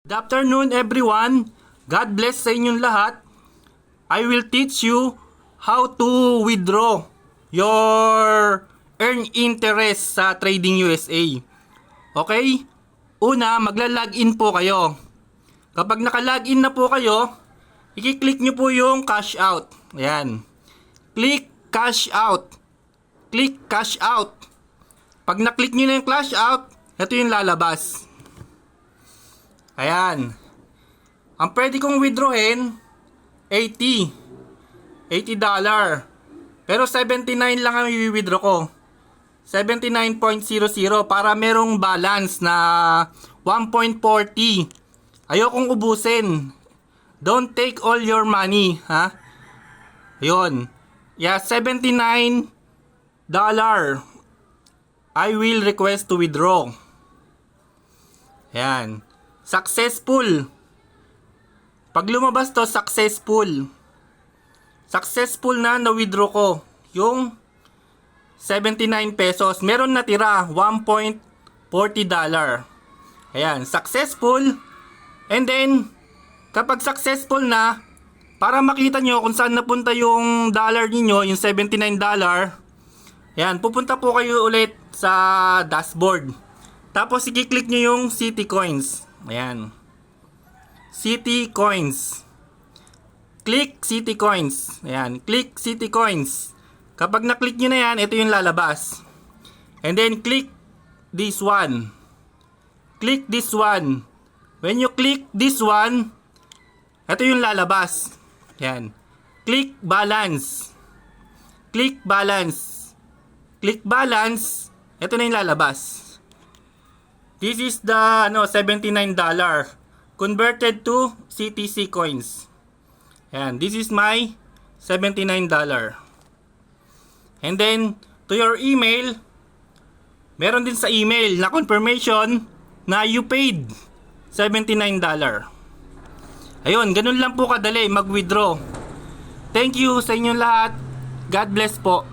Good afternoon everyone. God bless sa inyong lahat. I will teach you how to withdraw your earn interest sa Trading USA. Okay? Una, magla-login po kayo. Kapag naka-login na po kayo, i-click nyo po yung cash out. Ayan. Click cash out. Click cash out. Pag na-click nyo na yung cash out, ito yung lalabas. Ayan. Ang pwede kong withdrawin, $80. Pero 79 lang ang i-withdraw ko. 79.00 para merong balance na 1.40. Ayokong ubusin. Don't take all your money, ha? Ayun. Yeah, $79 I will request to withdraw. Ayan. Successful. Pag lumabas to, successful. Successful na withdraw ko. Yung 79 pesos. Meron natira, $1.40. Ayan, successful. And then, kapag successful na, para makita nyo kung saan napunta yung dollar niyo, yung $79. Ayan, pupunta po kayo ulit sa dashboard. Tapos, i-click nyo yung City Coins. Ayan. City Coins. Click City Coins. Ayan. Click City Coins. Kapag na-click nyo na yan, ito yung lalabas. And then, click this one. Click this one. When you click this one, ito yung lalabas. Ayan. Click balance. Click balance. Click balance. Ito na yung lalabas. This is the $79 converted to CTC coins. Ayan, this is my $79. And then to your email, meron din sa email na confirmation na you paid $79. Ayun, ganun lang po kadali mag-withdraw. Thank you sa inyong lahat. God bless po.